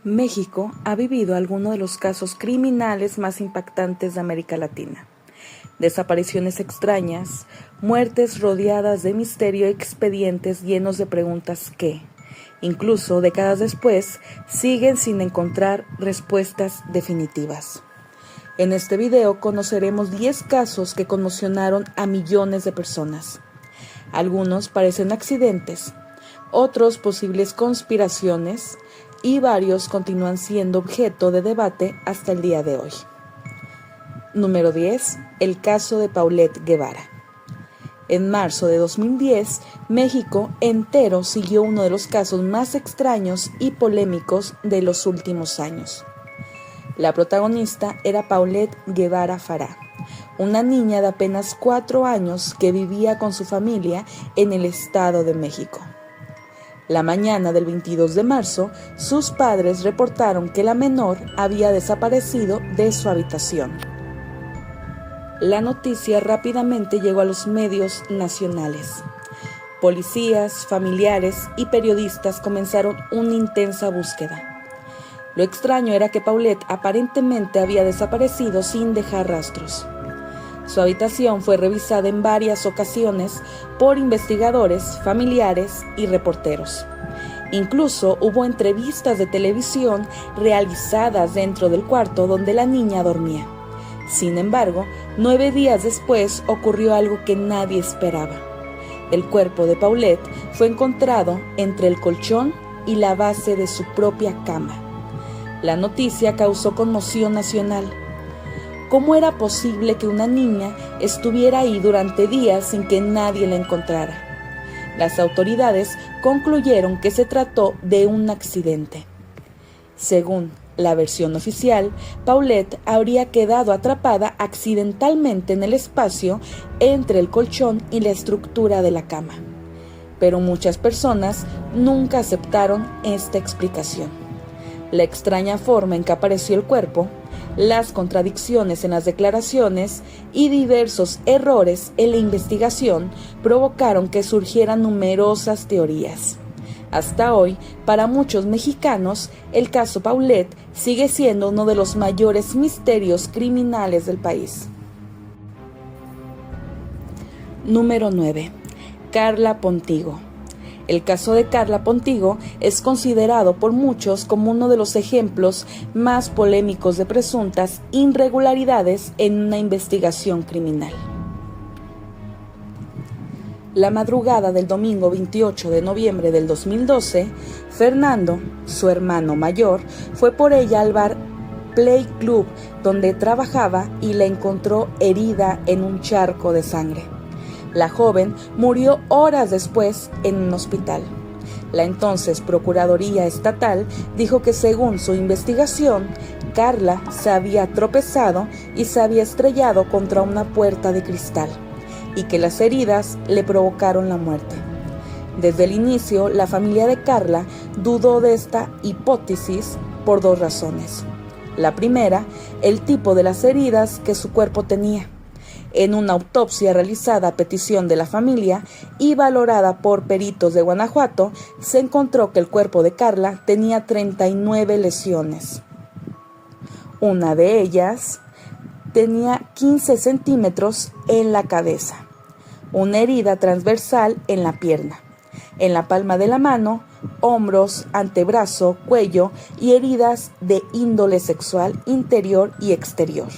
México ha vivido algunos de los casos criminales más impactantes de América Latina. Desapariciones extrañas, muertes rodeadas de misterio y expedientes llenos de preguntas que, incluso décadas después, siguen sin encontrar respuestas definitivas. En este video conoceremos 10 casos que conmocionaron a millones de personas. Algunos parecen accidentes, otros posibles conspiraciones y varios continúan siendo objeto de debate hasta el día de hoy. Número 10. El caso de Paulette Guevara. En marzo de 2010, México entero siguió uno de los casos más extraños y polémicos de los últimos años. La protagonista era Paulette Guevara Farah, una niña de apenas 4 años que vivía con su familia en el Estado de México. La mañana del 22 de marzo, sus padres reportaron que la menor había desaparecido de su habitación. La noticia rápidamente llegó a los medios nacionales. Policías, familiares y periodistas comenzaron una intensa búsqueda. Lo extraño era que Paulette aparentemente había desaparecido sin dejar rastros. Su habitación fue revisada en varias ocasiones por investigadores, familiares y reporteros. Incluso hubo entrevistas de televisión realizadas dentro del cuarto donde la niña dormía. Sin embargo, 9 días después ocurrió algo que nadie esperaba. El cuerpo de Paulette fue encontrado entre el colchón y la base de su propia cama. La noticia causó conmoción nacional. ¿Cómo era posible que una niña estuviera ahí durante días sin que nadie la encontrara? Las autoridades concluyeron que se trató de un accidente. Según la versión oficial, Paulette habría quedado atrapada accidentalmente en el espacio entre el colchón y la estructura de la cama. Pero muchas personas nunca aceptaron esta explicación. La extraña forma en que apareció el cuerpo, las contradicciones en las declaraciones y diversos errores en la investigación provocaron que surgieran numerosas teorías. Hasta hoy, para muchos mexicanos, el caso Paulette sigue siendo uno de los mayores misterios criminales del país. Número 9. Carla Pontigo. El caso de Carla Pontigo es considerado por muchos como uno de los ejemplos más polémicos de presuntas irregularidades en una investigación criminal. La madrugada del domingo 28 de noviembre del 2012, Fernando, su hermano mayor, fue por ella al bar Play Club donde trabajaba y la encontró herida en un charco de sangre. La joven murió horas después en un hospital. La entonces Procuraduría Estatal dijo que según su investigación, Carla se había tropezado y se había estrellado contra una puerta de cristal y que las heridas le provocaron la muerte. Desde el inicio, la familia de Carla dudó de esta hipótesis por 2 razones. La primera, el tipo de las heridas que su cuerpo tenía. En una autopsia realizada a petición de la familia y valorada por peritos de Guanajuato, se encontró que el cuerpo de Carla tenía 39 lesiones. Una de ellas tenía 15 centímetros en la cabeza, una herida transversal en la pierna, en la palma de la mano, hombros, antebrazo, cuello y heridas de índole sexual interior y exterior.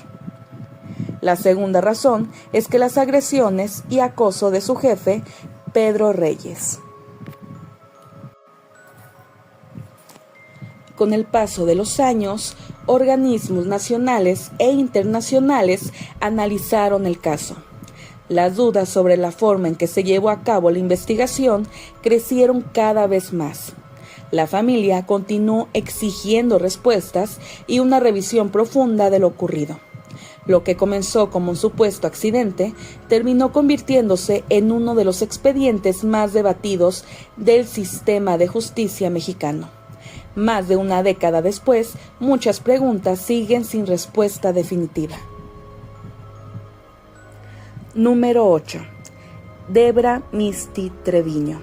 La segunda razón es que las agresiones y acoso de su jefe, Pedro Reyes. Con el paso de los años, organismos nacionales e internacionales analizaron el caso. Las dudas sobre la forma en que se llevó a cabo la investigación crecieron cada vez más. La familia continuó exigiendo respuestas y una revisión profunda de lo ocurrido. Lo que comenzó como un supuesto accidente terminó convirtiéndose en uno de los expedientes más debatidos del sistema de justicia mexicano. Más de una década después, muchas preguntas siguen sin respuesta definitiva. Número 8. Debra Misty Treviño.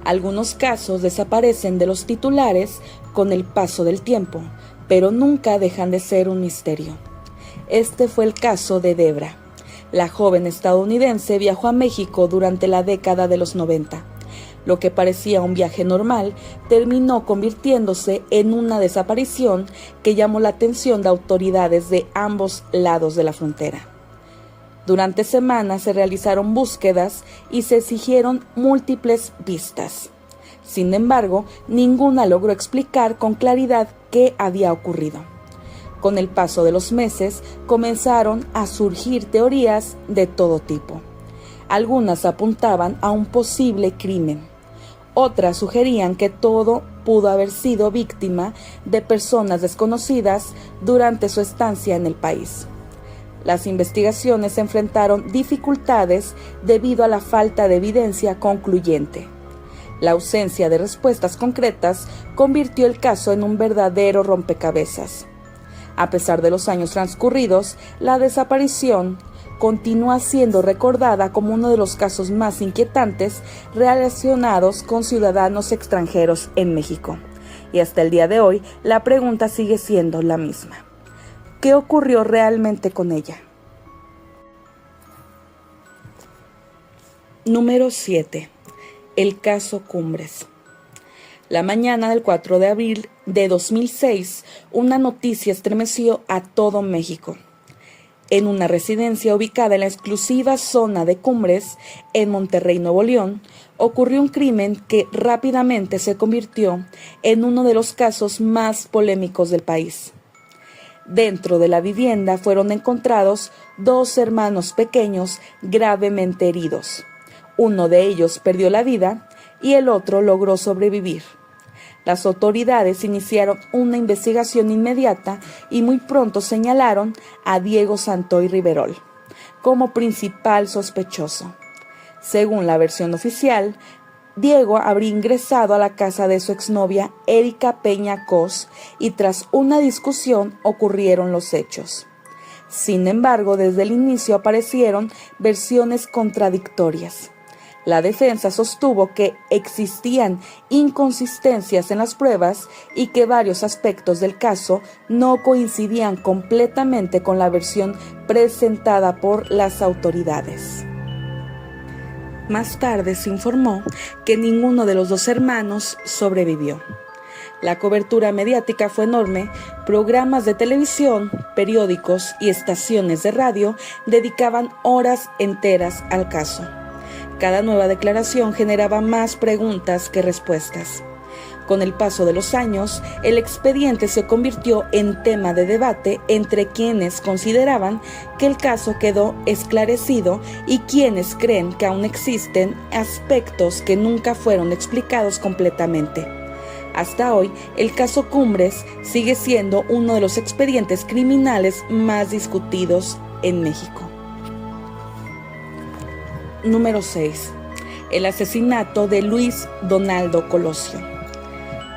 Algunos casos desaparecen de los titulares con el paso del tiempo, pero nunca dejan de ser un misterio. Este fue el caso de Debra. La joven estadounidense viajó a México durante la década de los 90. Lo que parecía un viaje normal terminó convirtiéndose en una desaparición que llamó la atención de autoridades de ambos lados de la frontera. Durante semanas se realizaron búsquedas y se exigieron múltiples pistas. Sin embargo, ninguna logró explicar con claridad qué había ocurrido. Con el paso de los meses, comenzaron a surgir teorías de todo tipo. Algunas apuntaban a un posible crimen. Otras sugerían que todo pudo haber sido víctima de personas desconocidas durante su estancia en el país. Las investigaciones se enfrentaron dificultades debido a la falta de evidencia concluyente. La ausencia de respuestas concretas convirtió el caso en un verdadero rompecabezas. A pesar de los años transcurridos, la desaparición continúa siendo recordada como uno de los casos más inquietantes relacionados con ciudadanos extranjeros en México. Y hasta el día de hoy, la pregunta sigue siendo la misma. ¿Qué ocurrió realmente con ella? Número 7. El caso Cumbres. La mañana del 4 de abril de 2006, una noticia estremeció a todo México. En una residencia ubicada en la exclusiva zona de Cumbres, en Monterrey, Nuevo León, ocurrió un crimen que rápidamente se convirtió en uno de los casos más polémicos del país. Dentro de la vivienda fueron encontrados 2 hermanos pequeños gravemente heridos. Uno de ellos perdió la vida y el otro logró sobrevivir. Las autoridades iniciaron una investigación inmediata y muy pronto señalaron a Diego Santoy Riverol como principal sospechoso. Según la versión oficial, Diego habría ingresado a la casa de su exnovia Erika Peña Cos y tras una discusión ocurrieron los hechos. Sin embargo, desde el inicio aparecieron versiones contradictorias. La defensa sostuvo que existían inconsistencias en las pruebas y que varios aspectos del caso no coincidían completamente con la versión presentada por las autoridades. Más tarde se informó que ninguno de los 2 hermanos sobrevivió. La cobertura mediática fue enorme, programas de televisión, periódicos y estaciones de radio dedicaban horas enteras al caso. Cada nueva declaración generaba más preguntas que respuestas. Con el paso de los años, el expediente se convirtió en tema de debate entre quienes consideraban que el caso quedó esclarecido y quienes creen que aún existen aspectos que nunca fueron explicados completamente. Hasta hoy, el caso Cumbres sigue siendo uno de los expedientes criminales más discutidos en México. Número 6. El asesinato de Luis Donaldo Colosio.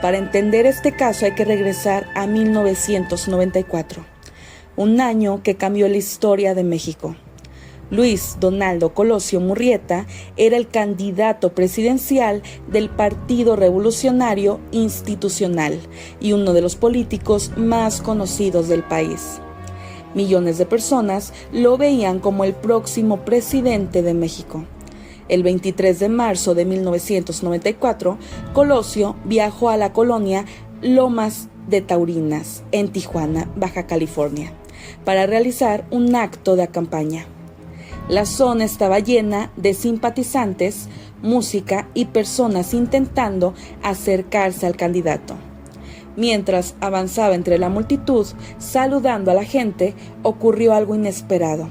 Para entender este caso hay que regresar a 1994, un año que cambió la historia de México. Luis Donaldo Colosio Murrieta era el candidato presidencial del Partido Revolucionario Institucional y uno de los políticos más conocidos del país. Millones de personas lo veían como el próximo presidente de México. El 23 de marzo de 1994, Colosio viajó a la colonia Lomas de Taurinas, en Tijuana, Baja California, para realizar un acto de campaña. La zona estaba llena de simpatizantes, música y personas intentando acercarse al candidato. Mientras avanzaba entre la multitud, saludando a la gente, ocurrió algo inesperado.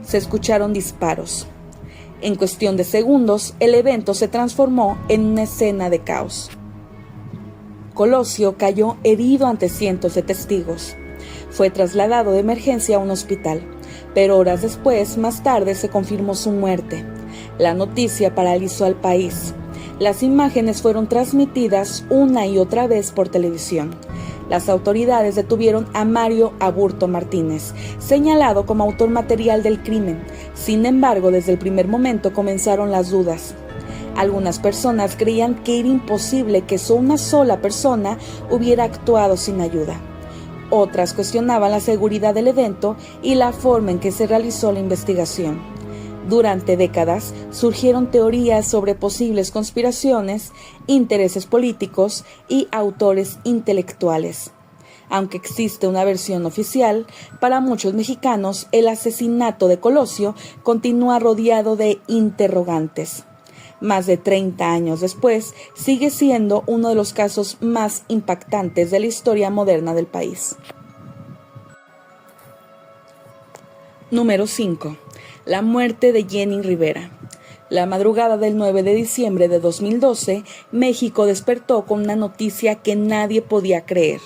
Se escucharon disparos. En cuestión de segundos, el evento se transformó en una escena de caos. Colosio cayó herido ante cientos de testigos. Fue trasladado de emergencia a un hospital, pero horas después, más tarde, se confirmó su muerte. La noticia paralizó al país. Las imágenes fueron transmitidas una y otra vez por televisión. Las autoridades detuvieron a Mario Aburto Martínez, señalado como autor material del crimen. Sin embargo, desde el primer momento comenzaron las dudas. Algunas personas creían que era imposible que una sola persona hubiera actuado sin ayuda. Otras cuestionaban la seguridad del evento y la forma en que se realizó la investigación. Durante décadas surgieron teorías sobre posibles conspiraciones, intereses políticos y autores intelectuales. Aunque existe una versión oficial, para muchos mexicanos el asesinato de Colosio continúa rodeado de interrogantes. Más de 30 años después, sigue siendo uno de los casos más impactantes de la historia moderna del país. Número 5. La muerte de Jenny Rivera. La madrugada del 9 de diciembre de 2012, México despertó con una noticia que nadie podía creer.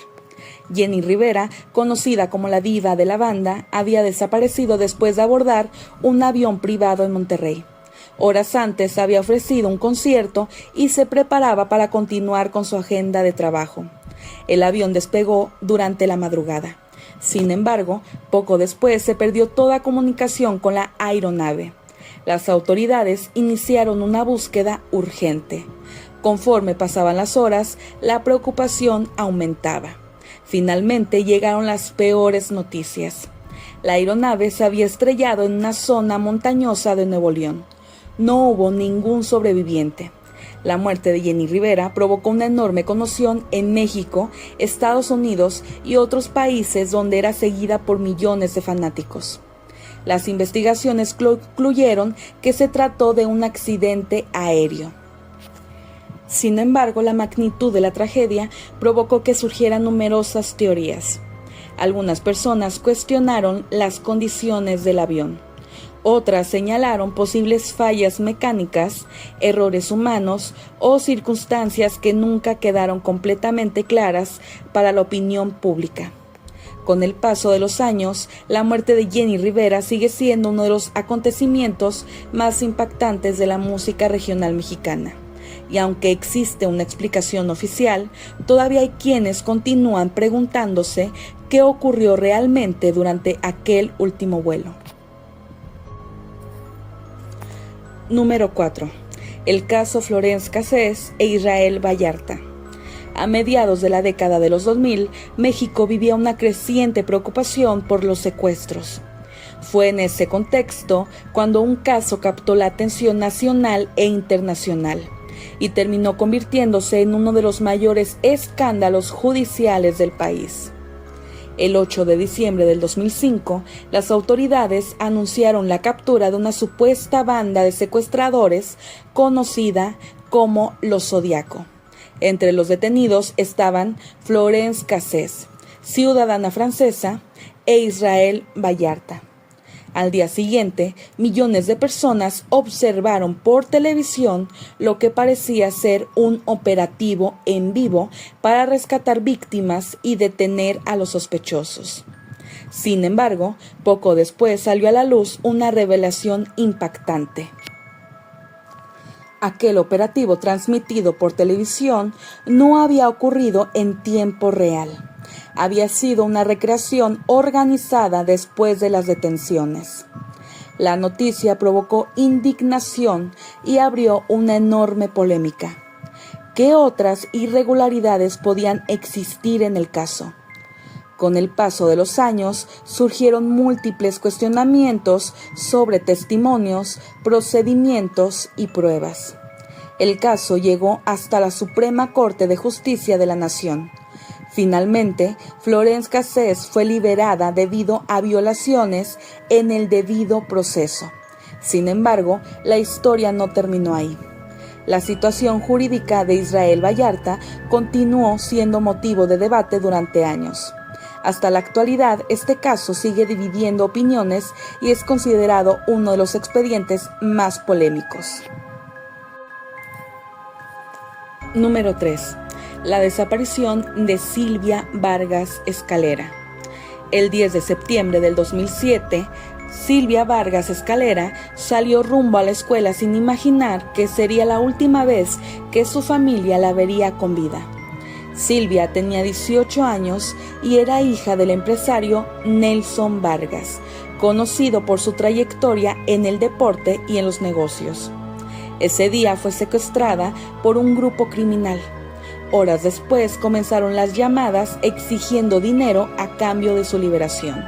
Jenny Rivera, conocida como la diva de la banda, había desaparecido después de abordar un avión privado en Monterrey. Horas antes había ofrecido un concierto y se preparaba para continuar con su agenda de trabajo. El avión despegó durante la madrugada. Sin embargo, poco después se perdió toda comunicación con la aeronave. Las autoridades iniciaron una búsqueda urgente. Conforme pasaban las horas, la preocupación aumentaba. Finalmente llegaron las peores noticias. La aeronave se había estrellado en una zona montañosa de Nuevo León. No hubo ningún sobreviviente. La muerte de Jenny Rivera provocó una enorme conmoción en México, Estados Unidos y otros países donde era seguida por millones de fanáticos. Las investigaciones concluyeron que se trató de un accidente aéreo. Sin embargo, la magnitud de la tragedia provocó que surgieran numerosas teorías. Algunas personas cuestionaron las condiciones del avión. Otras señalaron posibles fallas mecánicas, errores humanos o circunstancias que nunca quedaron completamente claras para la opinión pública. Con el paso de los años, la muerte de Jenny Rivera sigue siendo uno de los acontecimientos más impactantes de la música regional mexicana. Y aunque existe una explicación oficial, todavía hay quienes continúan preguntándose qué ocurrió realmente durante aquel último vuelo. Número 4. El caso Florence Cassés e Israel Vallarta. A mediados de la década de los 2000, México vivía una creciente preocupación por los secuestros. Fue en ese contexto cuando un caso captó la atención nacional e internacional y terminó convirtiéndose en uno de los mayores escándalos judiciales del país. El 8 de diciembre del 2005, las autoridades anunciaron la captura de una supuesta banda de secuestradores conocida como Los Zodiaco. Entre los detenidos estaban Florence Cassés, ciudadana francesa, e Israel Vallarta. Al día siguiente, millones de personas observaron por televisión lo que parecía ser un operativo en vivo para rescatar víctimas y detener a los sospechosos. Sin embargo, poco después salió a la luz una revelación impactante. Aquel operativo transmitido por televisión no había ocurrido en tiempo real. Había sido una recreación organizada después de las detenciones. La noticia provocó indignación y abrió una enorme polémica. ¿Qué otras irregularidades podían existir en el caso? Con el paso de los años, surgieron múltiples cuestionamientos sobre testimonios, procedimientos y pruebas. El caso llegó hasta la Suprema Corte de Justicia de la Nación. Finalmente, Florence Cassés fue liberada debido a violaciones en el debido proceso. Sin embargo, la historia no terminó ahí. La situación jurídica de Israel Vallarta continuó siendo motivo de debate durante años. Hasta la actualidad, este caso sigue dividiendo opiniones y es considerado uno de los expedientes más polémicos. Número 3. La desaparición de Silvia Vargas Escalera. El 10 de septiembre del 2007, Silvia Vargas Escalera salió rumbo a la escuela sin imaginar que sería la última vez que su familia la vería con vida. Silvia tenía 18 años y era hija del empresario Nelson Vargas, conocido por su trayectoria en el deporte y en los negocios. Ese día fue secuestrada por un grupo criminal. Horas después comenzaron las llamadas exigiendo dinero a cambio de su liberación.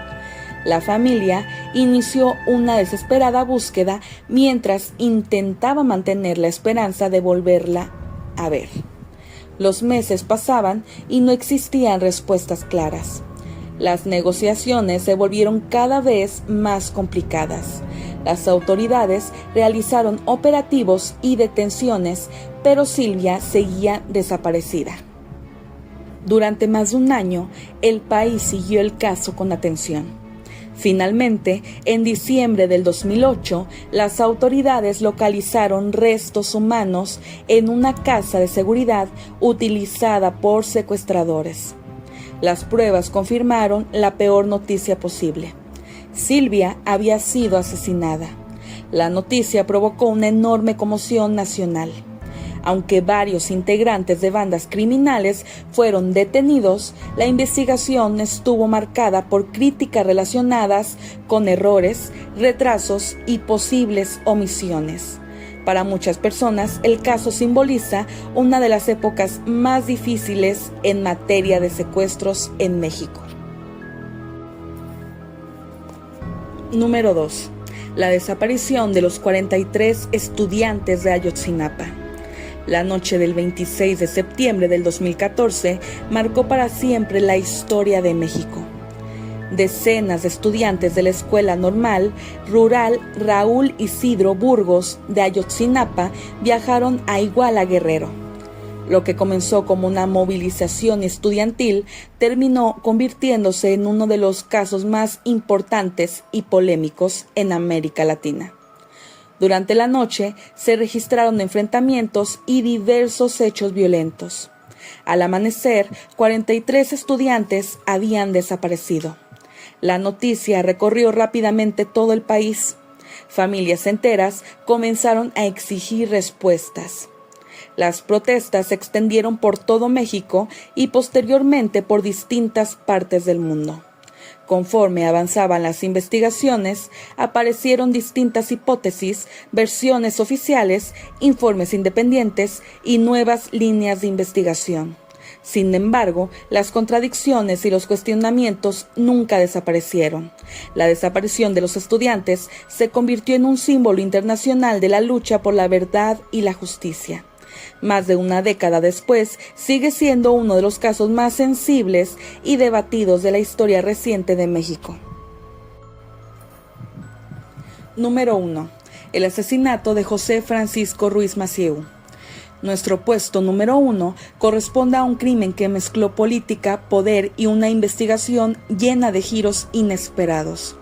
La familia inició una desesperada búsqueda mientras intentaba mantener la esperanza de volverla a ver. Los meses pasaban y no existían respuestas claras. Las negociaciones se volvieron cada vez más complicadas. Las autoridades realizaron operativos y detenciones, pero Silvia seguía desaparecida. Durante más de un año, el país siguió el caso con atención. Finalmente, en diciembre del 2008, las autoridades localizaron restos humanos en una casa de seguridad utilizada por secuestradores. Las pruebas confirmaron la peor noticia posible. Silvia había sido asesinada. La noticia provocó una enorme conmoción nacional. Aunque varios integrantes de bandas criminales fueron detenidos, la investigación estuvo marcada por críticas relacionadas con errores, retrasos y posibles omisiones. Para muchas personas, el caso simboliza una de las épocas más difíciles en materia de secuestros en México. Número 2. La desaparición de los 43 estudiantes de Ayotzinapa. La noche del 26 de septiembre del 2014 marcó para siempre la historia de México. Decenas de estudiantes de la Escuela Normal Rural Raúl Isidro Burgos de Ayotzinapa viajaron a Iguala, Guerrero. Lo que comenzó como una movilización estudiantil terminó convirtiéndose en uno de los casos más importantes y polémicos en América Latina. Durante la noche se registraron enfrentamientos y diversos hechos violentos. Al amanecer, 43 estudiantes habían desaparecido. La noticia recorrió rápidamente todo el país. Familias enteras comenzaron a exigir respuestas. Las protestas se extendieron por todo México y posteriormente por distintas partes del mundo. Conforme avanzaban las investigaciones, aparecieron distintas hipótesis, versiones oficiales, informes independientes y nuevas líneas de investigación. Sin embargo, las contradicciones y los cuestionamientos nunca desaparecieron. La desaparición de los estudiantes se convirtió en un símbolo internacional de la lucha por la verdad y la justicia. Más de una década después, sigue siendo uno de los casos más sensibles y debatidos de la historia reciente de México. Número 1. El asesinato de José Francisco Ruiz Massieu. Nuestro puesto número 1 corresponde a un crimen que mezcló política, poder y una investigación llena de giros inesperados.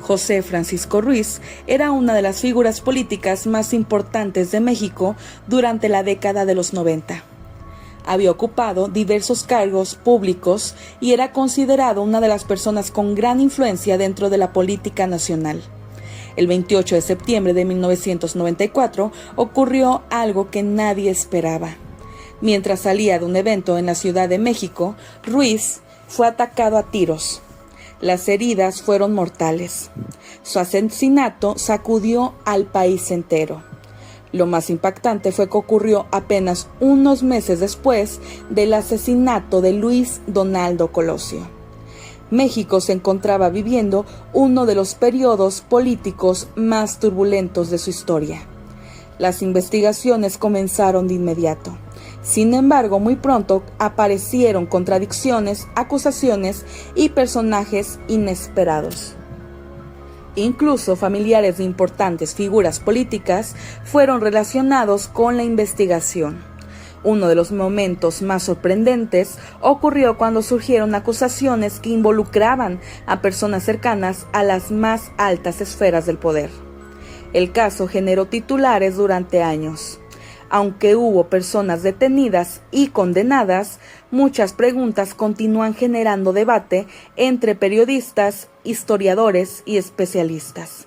José Francisco Ruiz era una de las figuras políticas más importantes de México durante la década de los 90. Había ocupado diversos cargos públicos y era considerado una de las personas con gran influencia dentro de la política nacional. El 28 de septiembre de 1994 ocurrió algo que nadie esperaba. Mientras salía de un evento en la Ciudad de México, Ruiz fue atacado a tiros. Las heridas fueron mortales. Su asesinato sacudió al país entero. Lo más impactante fue que ocurrió apenas unos meses después del asesinato de Luis Donaldo Colosio. México se encontraba viviendo uno de los periodos políticos más turbulentos de su historia. Las investigaciones comenzaron de inmediato. Sin embargo, muy pronto aparecieron contradicciones, acusaciones y personajes inesperados. Incluso familiares de importantes figuras políticas fueron relacionados con la investigación. Uno de los momentos más sorprendentes ocurrió cuando surgieron acusaciones que involucraban a personas cercanas a las más altas esferas del poder. El caso generó titulares durante años. Aunque hubo personas detenidas y condenadas, muchas preguntas continúan generando debate entre periodistas, historiadores y especialistas.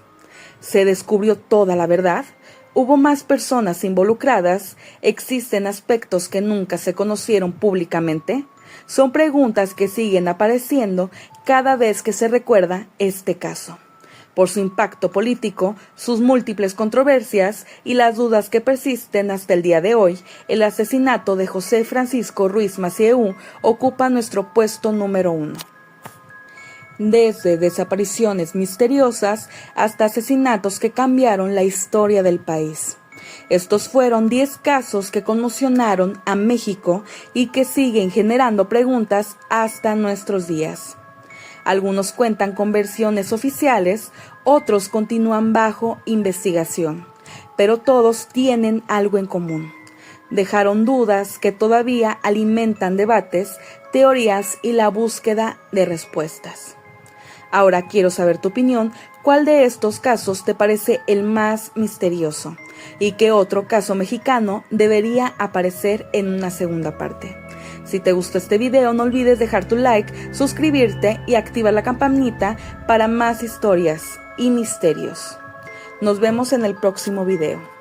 ¿Se descubrió toda la verdad? ¿Hubo más personas involucradas? ¿Existen aspectos que nunca se conocieron públicamente? Son preguntas que siguen apareciendo cada vez que se recuerda este caso. por su impacto político, sus múltiples controversias y las dudas que persisten hasta el día de hoy, el asesinato de José Francisco Ruiz Massieu ocupa nuestro puesto número 1. Desde desapariciones misteriosas hasta asesinatos que cambiaron la historia del país. Estos fueron 10 casos que conmocionaron a México y que siguen generando preguntas hasta nuestros días. Algunos cuentan con versiones oficiales, otros continúan bajo investigación, pero todos tienen algo en común. Dejaron dudas que todavía alimentan debates, teorías y la búsqueda de respuestas. Ahora quiero saber tu opinión, ¿cuál de estos casos te parece el más misterioso? ¿Y qué otro caso mexicano debería aparecer en una segunda parte? Si te gustó este video, no olvides dejar tu like, suscribirte y activar la campanita para más historias y misterios. Nos vemos en el próximo video.